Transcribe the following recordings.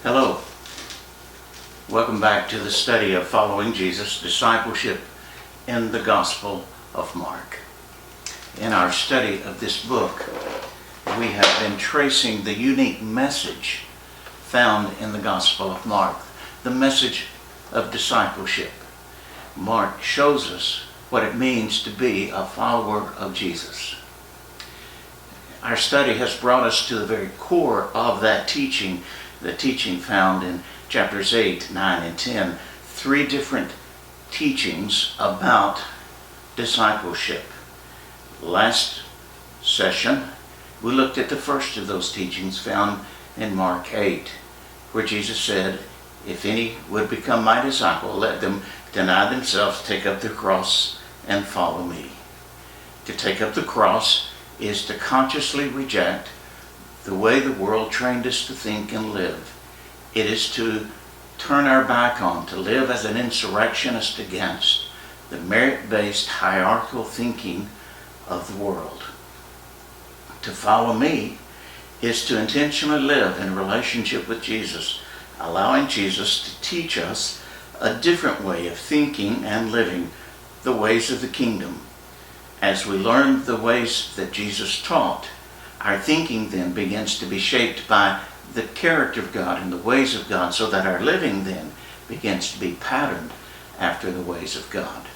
Hello. Welcome back to the study of Following Jesus, Discipleship in the Gospel of Mark. In our study of this book, we have been tracing the unique message found in the Gospel of Mark, the message of discipleship. Mark shows us what it means to be a follower of Jesus. Our study has brought us to the very core of that teaching, the teaching found in chapters 8, 9, and 10. Three different teachings about discipleship. Last session, we looked at the first of those teachings found in Mark 8, where Jesus said, if any would become my disciple, let them deny themselves, take up their cross, and follow me. To take up the cross is to consciously reject the way the world trained us to think and live. It is to turn our back on, to live as an insurrectionist against the merit-based hierarchical thinking of the world. To follow me is to intentionally live in relationship with Jesus, allowing Jesus to teach us a different way of thinking and living, the ways of the kingdom. As we learn the ways that Jesus taught, our thinking then begins to be shaped by the character of God and the ways of God, so that our living then begins to be patterned after the ways of God.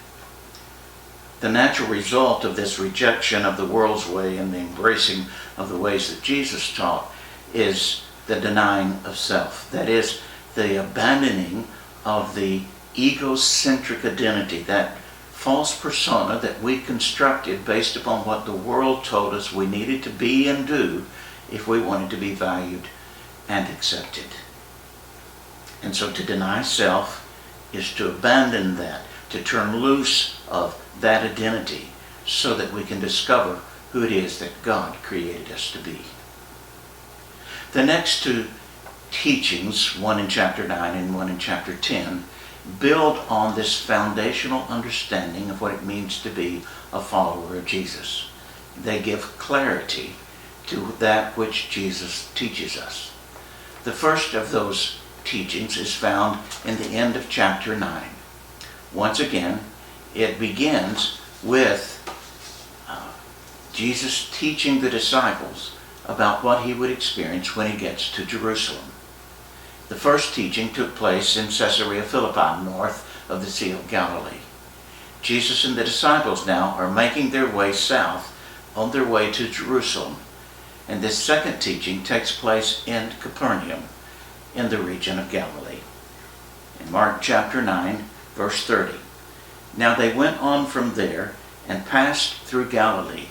The natural result of this rejection of the world's way and the embracing of the ways that Jesus taught is the denying of self. That is, the abandoning of the egocentric identity, that false persona that we constructed based upon what the world told us we needed to be and do if we wanted to be valued and accepted. And so to deny self is to abandon that, to turn loose of that identity so that we can discover who it is that God created us to be. The next two teachings, one in chapter 9 and one in chapter 10, build on this foundational understanding of what it means to be a follower of Jesus. They give clarity to that which Jesus teaches us. The first of those teachings is found in the end of chapter 9. Once again, it begins with Jesus teaching the disciples about what he would experience when he gets to Jerusalem. The first teaching took place in Caesarea Philippi, north of the Sea of Galilee. Jesus and the disciples now are making their way south on their way to Jerusalem. And this second teaching takes place in Capernaum, in the region of Galilee. In Mark chapter 9, verse 30. Now they went on from there and passed through Galilee,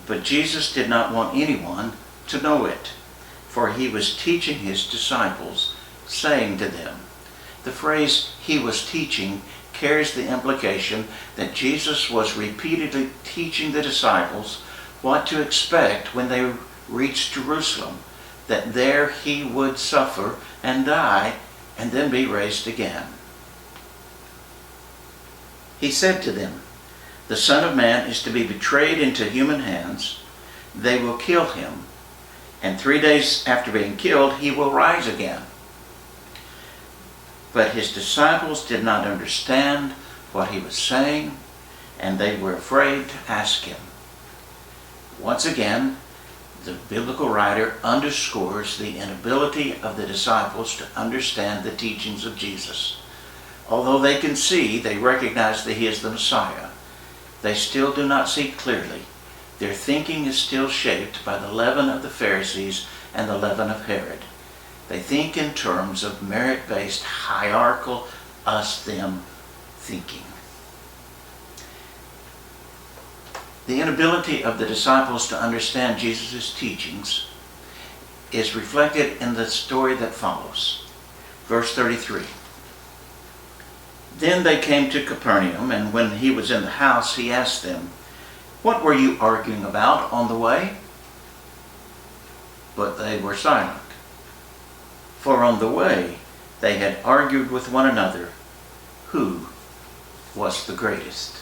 but Jesus did not want anyone to know it, for he was teaching his disciples, saying to them. The phrase "he was teaching" carries the implication that Jesus was repeatedly teaching the disciples what to expect when they reached Jerusalem, that there he would suffer and die and then be raised again. He said to them, "The Son of Man is to be betrayed into human hands. They will kill him, and 3 days after being killed, he will rise again." But his disciples did not understand what he was saying, and they were afraid to ask him. Once again, the biblical writer underscores the inability of the disciples to understand the teachings of Jesus. Although they can see, they recognize that he is the Messiah, they still do not see clearly. Their thinking is still shaped by the leaven of the Pharisees and the leaven of Herod. They think in terms of merit-based, hierarchical, us-them thinking. The inability of the disciples to understand Jesus' teachings is reflected in the story that follows. Verse 33. Then they came to Capernaum, and when he was in the house, he asked them, "What were you arguing about on the way?" But they were silent. For on the way they had argued with one another who was the greatest.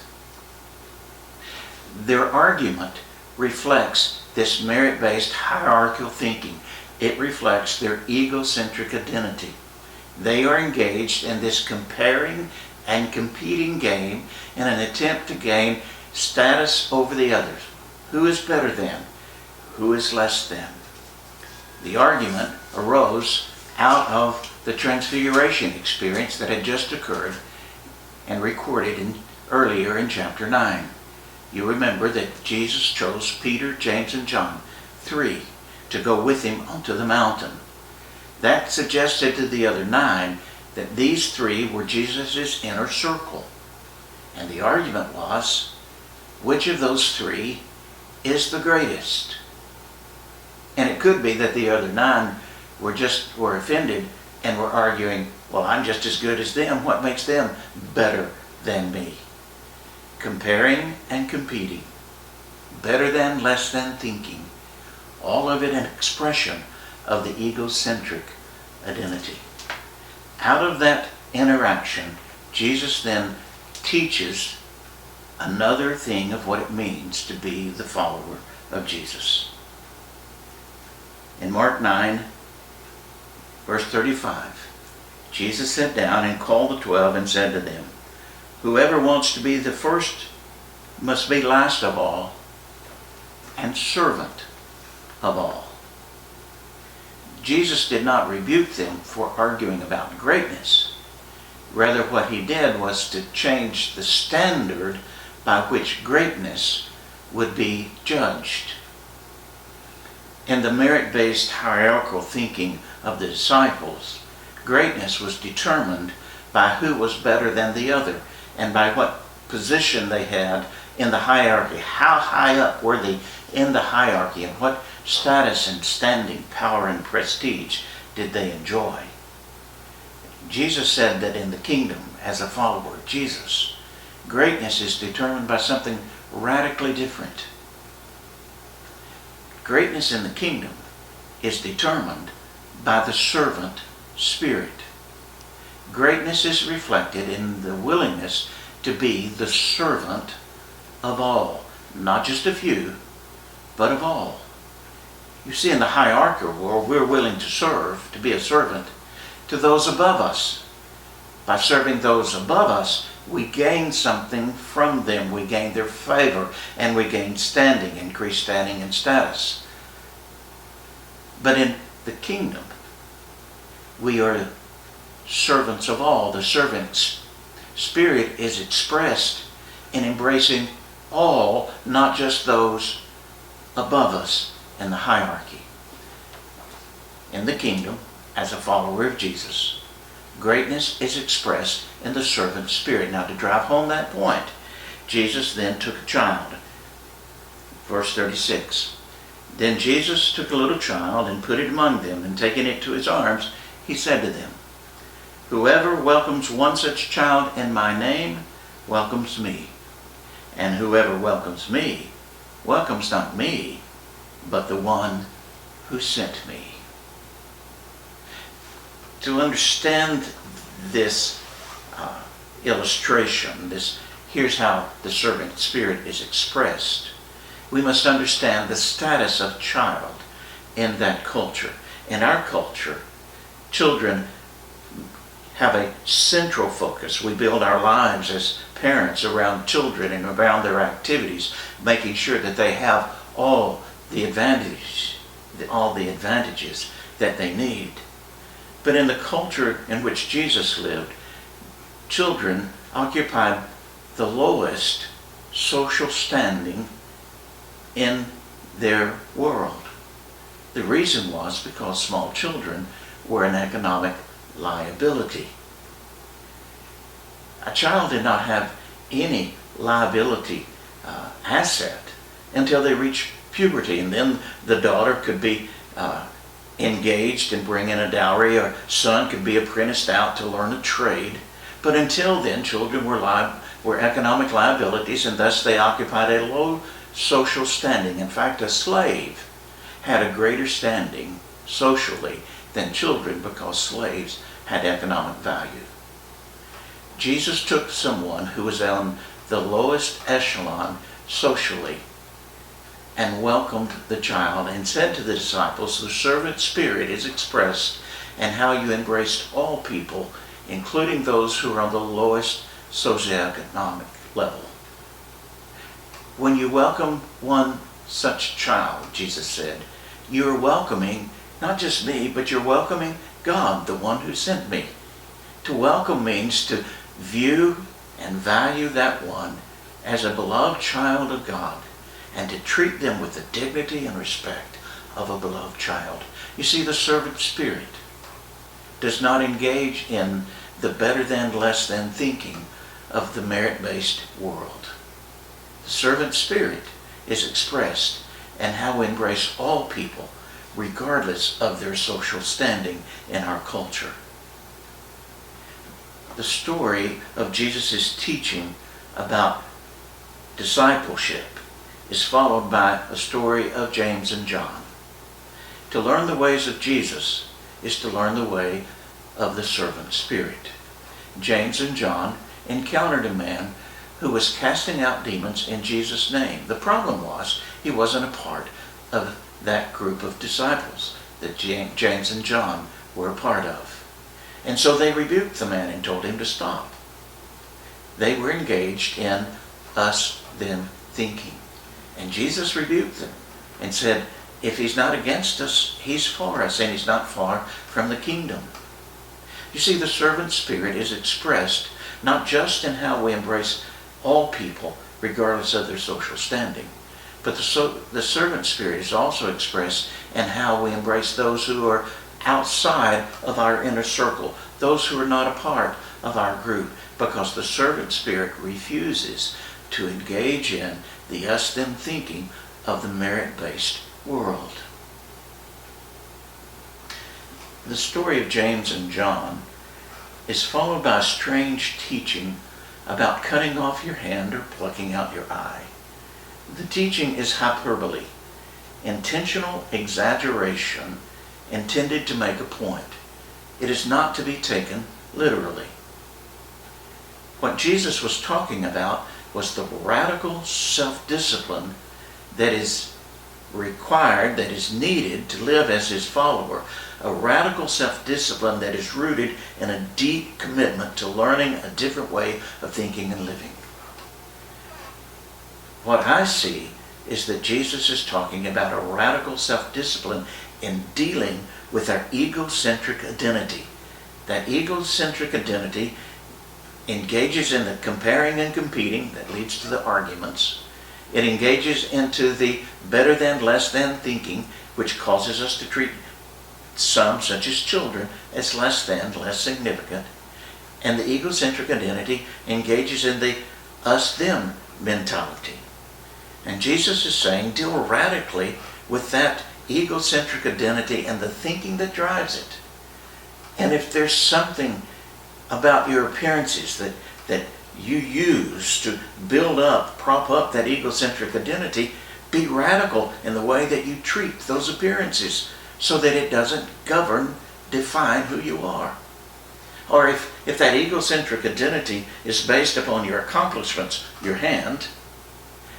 Their argument reflects this merit-based hierarchical thinking. it reflects their egocentric identity. They are engaged in this comparing and competing game in an attempt to gain status over the others. Who is better than? Who is less than? The argument arose out of the transfiguration experience that had just occurred and recorded earlier in chapter 9. You remember that Jesus chose Peter, James, and John, 3, to go with him onto the mountain. That suggested to the other 9 that these 3 were Jesus' inner circle. And the argument was, which of those 3 is the greatest? And it could be that the other 9 were offended and were arguing, well, I'm just as good as them. What makes them better than me? Comparing and competing. Better than, less than thinking. All of it an expression of the egocentric identity. Out of that interaction, Jesus then teaches another thing of what it means to be the follower of Jesus. In Mark 9, verse 35, Jesus sat down and called the 12 and said to them, whoever wants to be the first must be last of all and servant of all. Jesus did not rebuke them for arguing about greatness. Rather, what he did was to change the standard by which greatness would be judged. In the merit-based hierarchical thinking of the disciples, greatness was determined by who was better than the other and by what position they had in the hierarchy. How high up were they in the hierarchy, and what status and standing, power and prestige did they enjoy? Jesus said that in the kingdom, as a follower of Jesus, greatness is determined by something radically different. Greatness in the kingdom is determined by the servant spirit. Greatness is reflected in the willingness to be the servant of all, not just a few, but of all. You see, in the hierarchical world, we're willing to serve, to be a servant, to those above us. By serving those above us, we gain something from them. We gain their favor, and we gain standing, increased standing and status. But in the kingdom, we are servants of all. The servant spirit is expressed in embracing all, not just those above us in the hierarchy. In the kingdom, as a follower of Jesus, greatness is expressed in the servant spirit. Now, to drive home that point, Jesus then took a child. Verse 36. Then Jesus took a little child and put it among them, and taking it to his arms, he said to them, whoever welcomes one such child in my name welcomes me. And whoever welcomes me welcomes not me, but the one who sent me. To understand this illustration, here's how the servant spirit is expressed. We must understand the status of child in that culture. In our culture, children have a central focus. We build our lives as parents around children and around their activities, making sure that they have all the advantages that they need. But in the culture in which Jesus lived, children occupied the lowest social standing in their world. The reason was because small children were an economic liability. A child did not have any liability asset until they reached puberty, and then the daughter could be engaged and bring in a dowry, or son could be apprenticed out to learn a trade. But until then, children were economic liabilities, and thus they occupied a low social standing. In fact, a slave had a greater standing socially than children because slaves had economic value. Jesus took someone who was on the lowest echelon socially and welcomed the child and said to the disciples, the servant spirit is expressed and how you embraced all people, including those who are on the lowest socioeconomic level. When you welcome one such child, Jesus said, you are welcoming not just me, but you're welcoming God, the one who sent me. To welcome means to view and value that one as a beloved child of God, and to treat them with the dignity and respect of a beloved child. You see, the servant spirit does not engage in the better than, less than thinking of the merit-based world. The servant spirit is expressed in how we embrace all people, regardless of their social standing in our culture. The story of Jesus' teaching about discipleship is followed by a story of James and John. To learn the ways of Jesus is to learn the way of the servant spirit. James and John encountered a man who was casting out demons in Jesus' name. The problem was he wasn't a part of that group of disciples that James and John were a part of. And so they rebuked the man and told him to stop. They were engaged in us-them thinking. And Jesus rebuked them and said, if he's not against us, he's for us, and he's not far from the kingdom. You see, the servant spirit is expressed not just in how we embrace all people, regardless of their social standing, but the servant spirit is also expressed in how we embrace those who are outside of our inner circle, those who are not a part of our group, because the servant spirit refuses to engage in the us-them thinking of the merit-based world. The story of James and John is followed by a strange teaching about cutting off your hand or plucking out your eye. The teaching is hyperbole, intentional exaggeration intended to make a point. It is not to be taken literally. What Jesus was talking about was the radical self-discipline that is required, that is needed to live as his follower. A radical self-discipline that is rooted in a deep commitment to learning a different way of thinking and living. What I see is that Jesus is talking about a radical self-discipline in dealing with our egocentric identity. That egocentric identity engages in the comparing and competing that leads to the arguments. It engages into the better than, less than thinking, which causes us to treat some, such as children, as less than, less significant. And the egocentric identity engages in the us-them mentality. And Jesus is saying, deal radically with that egocentric identity and the thinking that drives it. And if there's something about your appearances that you use to build up, prop up that egocentric identity, be radical in the way that you treat those appearances so that it doesn't define who you are. Or if that egocentric identity is based upon your accomplishments, your hand,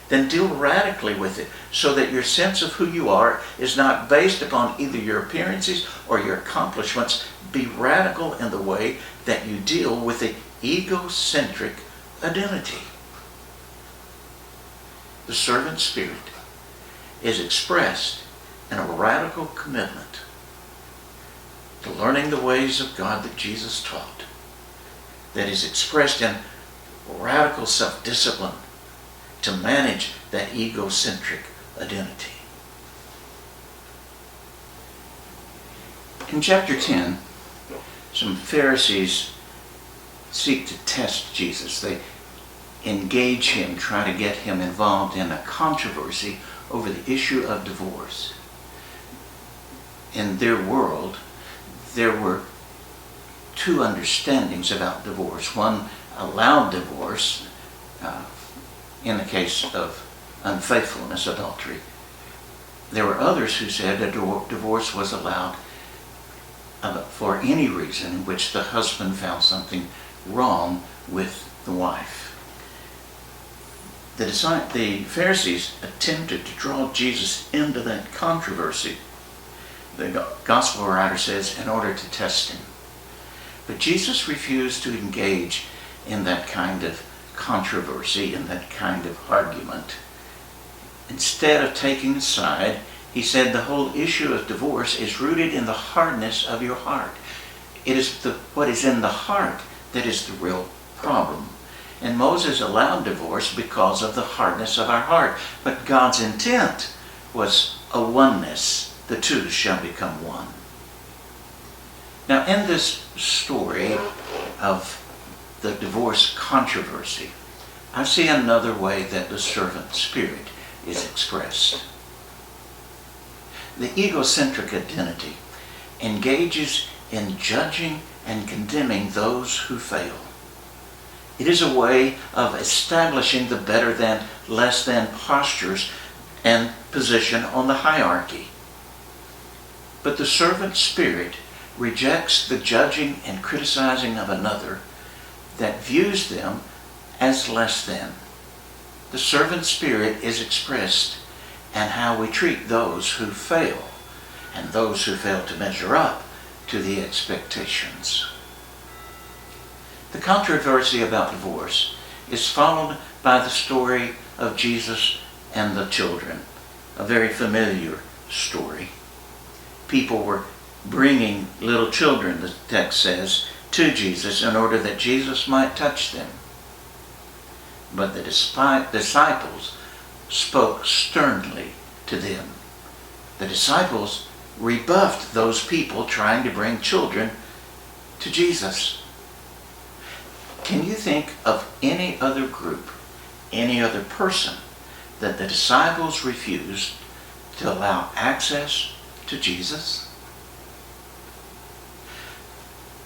then deal radically with it so that your sense of who you are is not based upon either your appearances or your accomplishments. Be radical in the way that you deal with the egocentric identity. The servant spirit is expressed in a radical commitment to learning the ways of God that Jesus taught, that is expressed in radical self-discipline to manage that egocentric identity. In chapter 10, some Pharisees seek to test Jesus. They engage him, try to get him involved in a controversy over the issue of divorce. In their world, there were two understandings about divorce. One allowed divorce in the case of unfaithfulness, adultery. There were others who said a divorce was allowed for any reason in which the husband found something wrong with the wife. The Pharisees attempted to draw Jesus into that controversy. The gospel writer says, in order to test him. But Jesus refused to engage in that kind of controversy, in that kind of argument. Instead of taking a side, he said the whole issue of divorce is rooted in the hardness of your heart. It is what is in the heart that is the real problem. And Moses allowed divorce because of the hardness of our heart. But God's intent was a oneness. The two shall become one. Now, in this story of the divorce controversy, I see another way that the servant spirit is expressed. The egocentric identity engages in judging and condemning those who fail. It is a way of establishing the better than, less than postures and position on the hierarchy. But the servant spirit rejects the judging and criticizing of another that views them as less than. The servant spirit is expressed in how we treat those who fail and those who fail to measure up to the expectations. The controversy about divorce is followed by the story of Jesus and the children, a very familiar story. People were bringing little children, the text says, to Jesus in order that Jesus might touch them. But the disciples spoke sternly to them. The disciples rebuffed those people trying to bring children to Jesus. Can you think of any other group, any other person that the disciples refused to allow access to Jesus?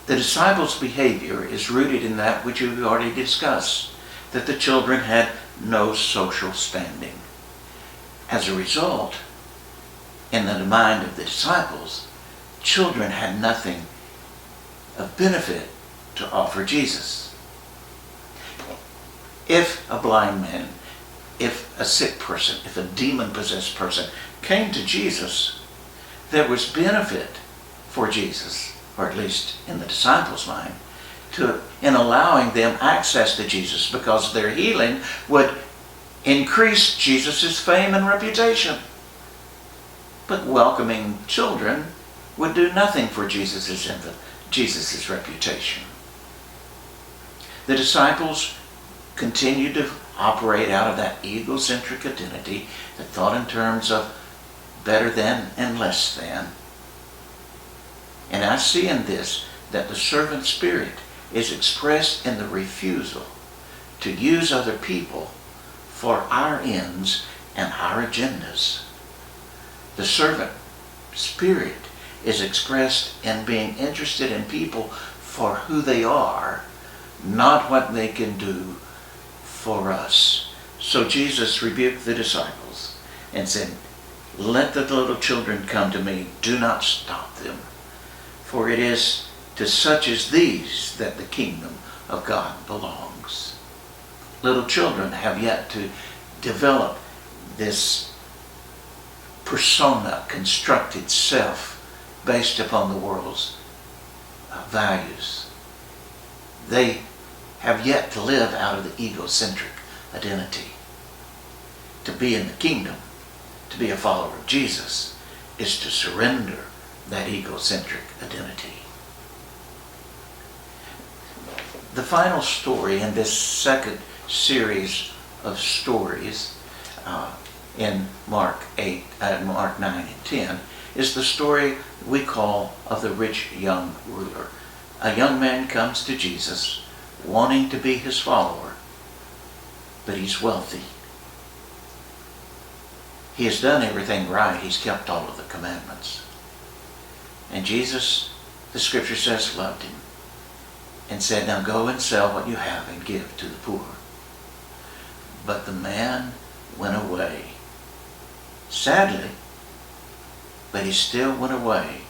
The disciples' behavior is rooted in that which we've already discussed, that the children had no social standing. As a result, in the mind of the disciples, children had nothing of benefit to offer Jesus. If a blind man, if a sick person, if a demon-possessed person came to Jesus, there was benefit for Jesus, or at least in the disciples' mind, in allowing them access to Jesus, because their healing would increase Jesus' fame and reputation. But welcoming children would do nothing for Jesus' reputation. The disciples continued to operate out of that egocentric identity that thought in terms of better than and less than. And I see in this that the servant spirit is expressed in the refusal to use other people for our ends and our agendas. The servant spirit is expressed in being interested in people for who they are, not what they can do for us. So Jesus rebuked the disciples and said, "Let the little children come to me. Do not stop them. For it is to such as these that the kingdom of God belongs." Little children have yet to develop this persona, constructed self based upon the world's values. They have yet to live out of the egocentric identity. To be in the kingdom, to be a follower of Jesus, is to surrender that egocentric identity. The final story in this second series of stories in Mark 9 and 10 is the story we call of the rich young ruler. A young man comes to Jesus wanting to be his follower, but he's wealthy. He has done everything right. He's kept all of the commandments. And Jesus, the scripture says, loved him and said, "Now go and sell what you have and give to the poor." But the man went away. Sadly, but he still went away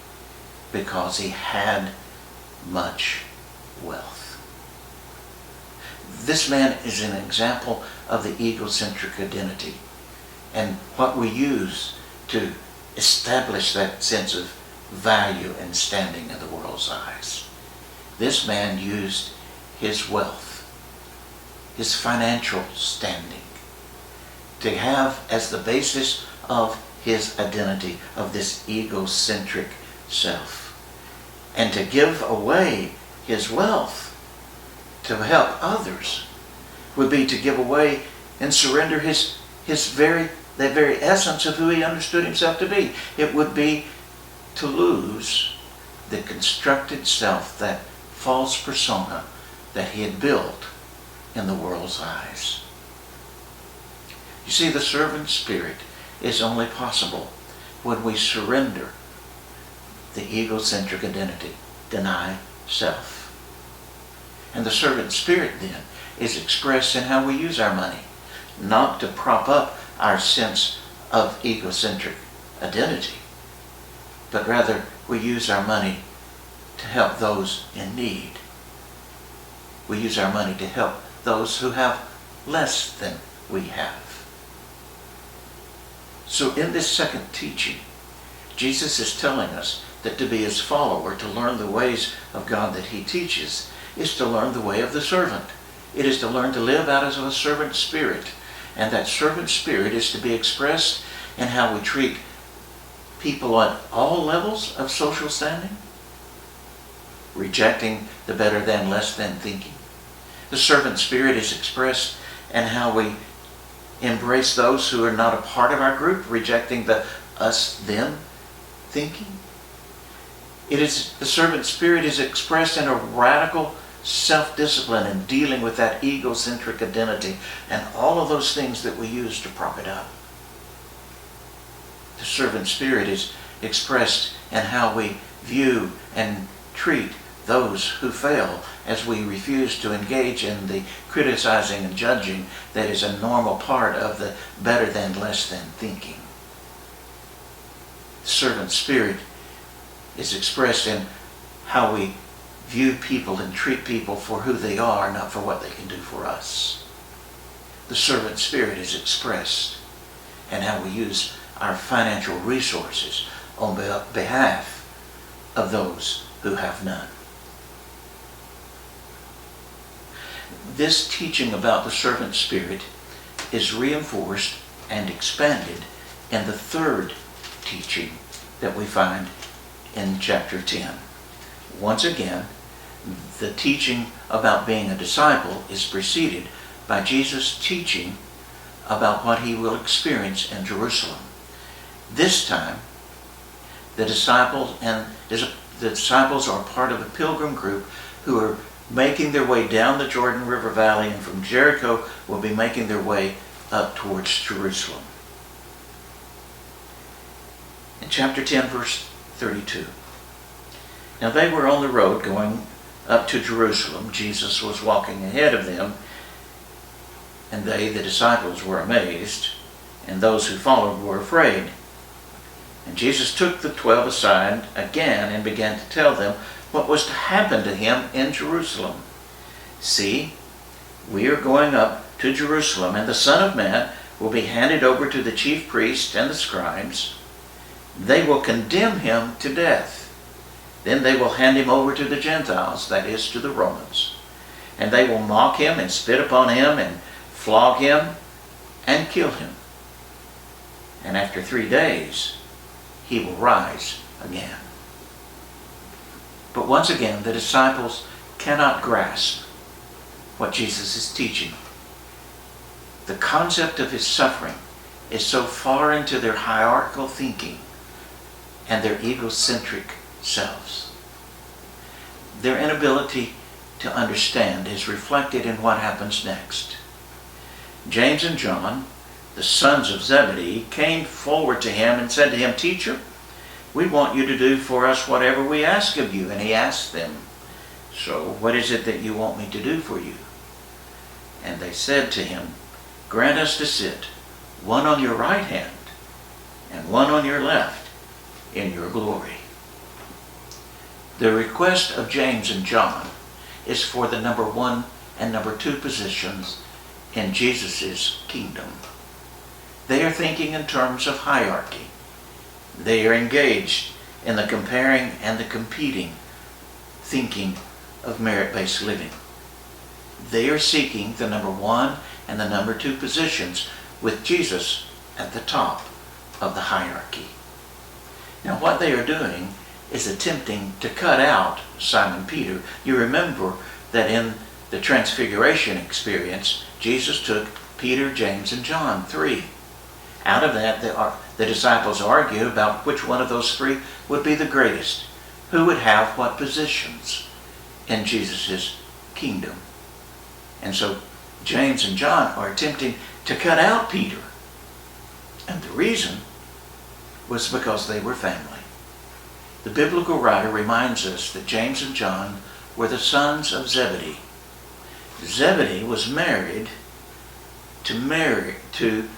because he had much wealth. This man is an example of the egocentric identity and what we use to establish that sense of value and standing in the world's eyes. This man used his wealth, his financial standing, to have as the basis of his identity, of this egocentric self. And to give away his wealth to help others would be to give away and surrender the very essence of who he understood himself to be. It would be to lose the constructed self, that false persona that he had built in the world's eyes. You see, the servant spirit is only possible when we surrender the egocentric identity, deny self. And the servant spirit then is expressed in how we use our money, not to prop up our sense of egocentric identity, but rather we use our money to help those in need. We use our money to help those who have less than we have. So in this second teaching, Jesus is telling us that to be his follower, to learn the ways of God that he teaches, is to learn the way of the servant. It is to learn to live out of a servant spirit. And that servant spirit is to be expressed in how we treat people at all levels of social standing, rejecting the better than, less than thinking. The servant spirit is expressed in how we embrace those who are not a part of our group, rejecting the us-them thinking. The servant spirit is expressed in a radical self-discipline and dealing with that egocentric identity and all of those things that we use to prop it up. The servant spirit is expressed in how we view and treat those who fail, as we refuse to engage in the criticizing and judging that is a normal part of the better than, less than thinking. The servant spirit is expressed in how we view people and treat people for who they are, not for what they can do for us. The servant spirit is expressed in how we use our financial resources on behalf of those who have none. This teaching about the servant spirit is reinforced and expanded in the third teaching that we find in chapter 10. Once again, the teaching about being a disciple is preceded by Jesus' teaching about what he will experience in Jerusalem. This time, the disciples are part of a pilgrim group who are making their way down the Jordan River Valley, and from Jericho will be making their way up towards Jerusalem. In chapter 10, verse 32. Now they were on the road going up to Jerusalem. Jesus was walking ahead of them, and they, the disciples, were amazed, and those who followed were afraid. And Jesus took the 12 aside again and began to tell them what was to happen to him in Jerusalem. See, we are going up to Jerusalem, and the Son of Man will be handed over to the chief priests and the scribes. They will condemn him to death. Then they will hand him over to the Gentiles, that is, to the Romans. And they will mock him and spit upon him and flog him and kill him. And after 3 days, he will rise again. But once again, the disciples cannot grasp what Jesus is teaching. The concept of his suffering is so far into their hierarchical thinking and their egocentric selves. Their inability to understand is reflected in what happens next. James and John, the sons of Zebedee, came forward to him and said to him, "Teacher, we want you to do for us whatever we ask of you." And he asked them, "So what is it that you want me to do for you?" And they said to him, "Grant us to sit, one on your right hand and one on your left, in your glory." The request of James and John is for the number one and number 2 positions in Jesus' kingdom. They are thinking in terms of hierarchy. They are engaged in the comparing and the competing thinking of merit-based living. They are seeking the number 1 and the number 2 positions with Jesus at the top of the hierarchy. Now what they are doing is attempting to cut out Simon Peter. You remember that in the Transfiguration experience, Jesus took Peter, James, and John, 3. Out of that, the disciples argue about which one of those 3 would be the greatest, who would have what positions in Jesus' kingdom. And so James and John are attempting to cut out Peter. And the reason was because they were family. The biblical writer reminds us that James and John were the sons of Zebedee. Zebedee was married to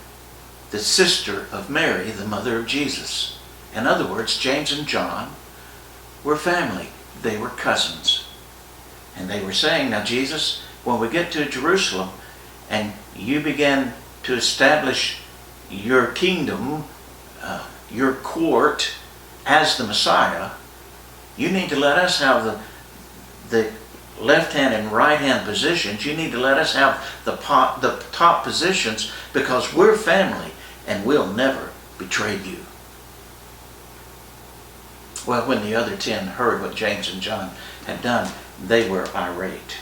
the sister of Mary, the mother of Jesus. In other words, James and John were family. They were cousins. And they were saying, now Jesus, when we get to Jerusalem and you begin to establish your kingdom, your court as the Messiah, you need to let us have the left-hand and right-hand positions. You need to let us have the top positions because we're family and we'll never betray you. Well, when the other 10 heard what James and John had done, they were irate.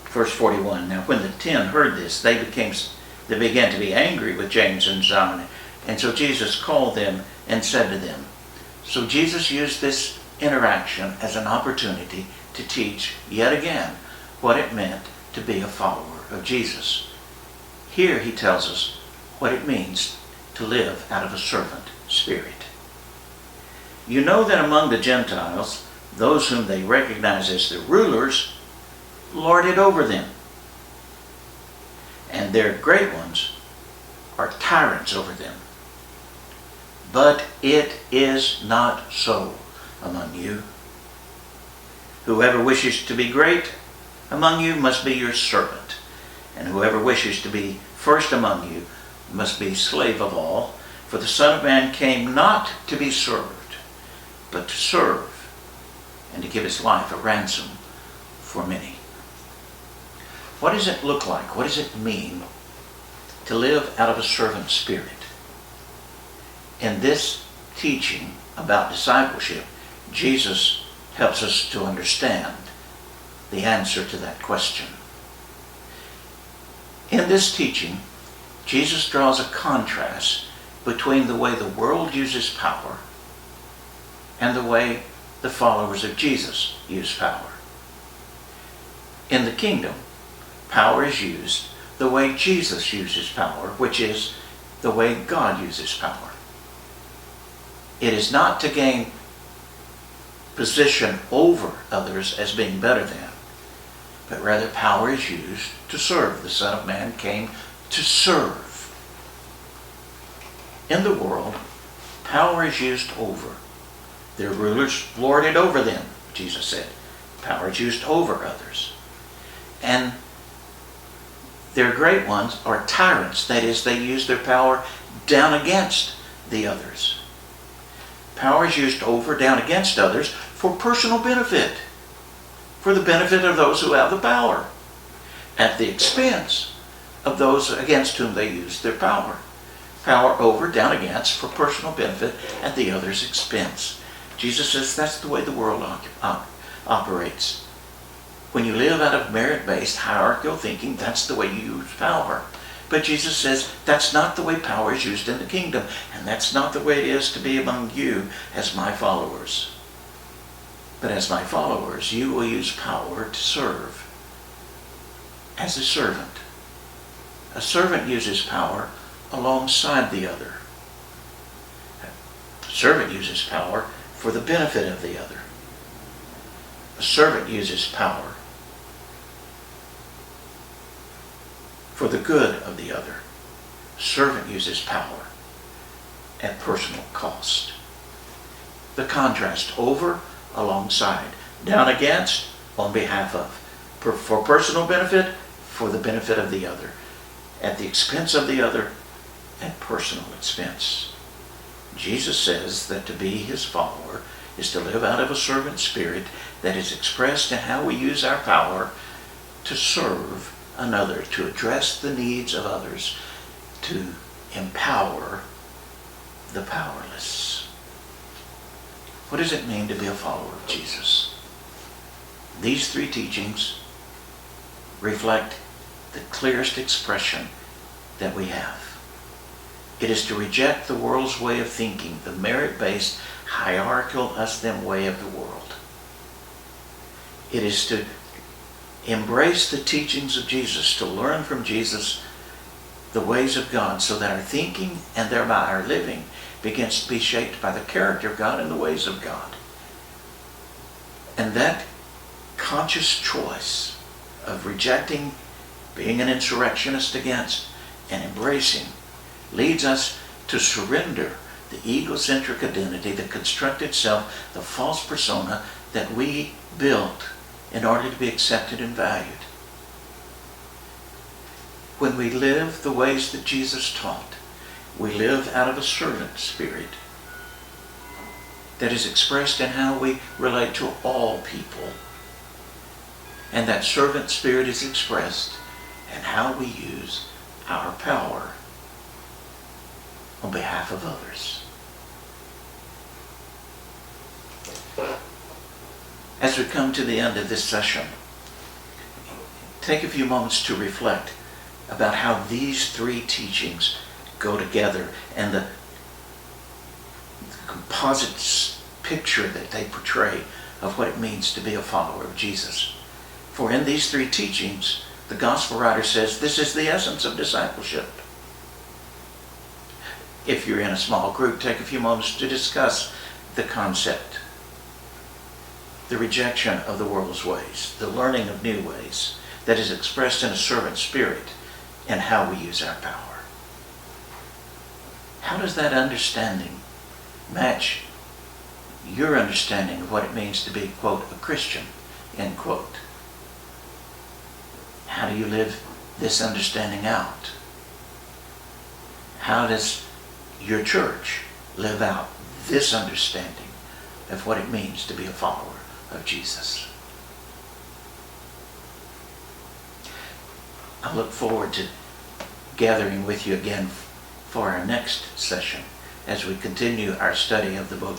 Verse 41, now when the 10 heard this, they began to be angry with James and John. And so Jesus called them and said to them. So Jesus used this interaction as an opportunity to teach yet again what it meant to be a follower of Jesus. Here he tells us what it means to live out of a servant spirit. You know that among the Gentiles, those whom they recognize as their rulers lord it over them, and their great ones are tyrants over them. But it is not so among you. Whoever wishes to be great among you must be your servant, and whoever wishes to be first among you must be slave of all. For the Son of Man came not to be served, but to serve, and to give his life a ransom for many. What does it look like? What does it mean to live out of a servant spirit? In this teaching about discipleship, Jesus helps us to understand the answer to that question. In this teaching, Jesus draws a contrast between the way the world uses power and the way the followers of Jesus use power. In the kingdom, power is used the way Jesus uses power, which is the way God uses power. It is not to gain position over others as being better than, but rather power is used to serve. The Son of Man came to serve. In the world, power is used over. Their rulers lord it over them, Jesus said. Power is used over others. And their great ones are tyrants. That is, they use their power down against the others. Power is used over, down against others for personal benefit, for the benefit of those who have the power, at the expense of those against whom they use their power. Power over, down against, for personal benefit at the other's expense. Jesus says that's the way the world operates. When you live out of merit-based hierarchical thinking, that's the way you use power. But Jesus says that's not the way power is used in the kingdom, and that's not the way it is to be among you as my followers. But as my followers, you will use power to serve as a servant. A servant uses power alongside the other. A servant uses power for the benefit of the other. A servant uses power for the good of the other. A servant uses power at personal cost. The contrast: over, alongside; down against, on behalf of. For personal benefit, for the benefit of the other. At the expense of the other, at personal expense. Jesus says that to be his follower is to live out of a servant spirit that is expressed in how we use our power to serve another, to address the needs of others, to empower the powerless. What does it mean to be a follower of Jesus? These three teachings reflect the clearest expression that we have. It is to reject the world's way of thinking, the merit-based, hierarchical, us-them way of the world. It is to embrace the teachings of Jesus, to learn from Jesus the ways of God so that our thinking and thereby our living begins to be shaped by the character of God and the ways of God. And that conscious choice of rejecting being an insurrectionist against and embracing leads us to surrender the egocentric identity, the constructed self, the false persona that we built in order to be accepted and valued. When we live the ways that Jesus taught, we live out of a servant spirit that is expressed in how we relate to all people. And that servant spirit is expressed in how we use our power on behalf of others. As we come to the end of this session, take a few moments to reflect about how these three teachings go together and the composite picture that they portray of what it means to be a follower of Jesus. For in these three teachings, the gospel writer says this is the essence of discipleship. If you're in a small group, take a few moments to discuss the concept, the rejection of the world's ways, the learning of new ways that is expressed in a servant spirit and how we use our power. How does that understanding match your understanding of what it means to be, quote, a Christian, end quote? How do you live this understanding out? How does your church live out this understanding of what it means to be a follower of Jesus? I look forward to gathering with you again for our next session as we continue our study of the book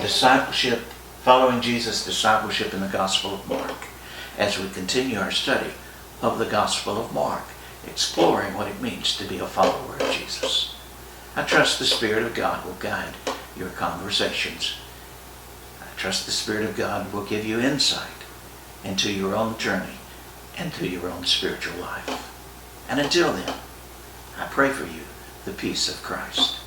Discipleship, Following Jesus, Discipleship in the Gospel of Mark, as we continue our study of the Gospel of Mark, exploring what it means to be a follower of Jesus. I trust the Spirit of God will guide your conversations. I trust the Spirit of God will give you insight into your own journey and to your own spiritual life. And until then, I pray for you the peace of Christ.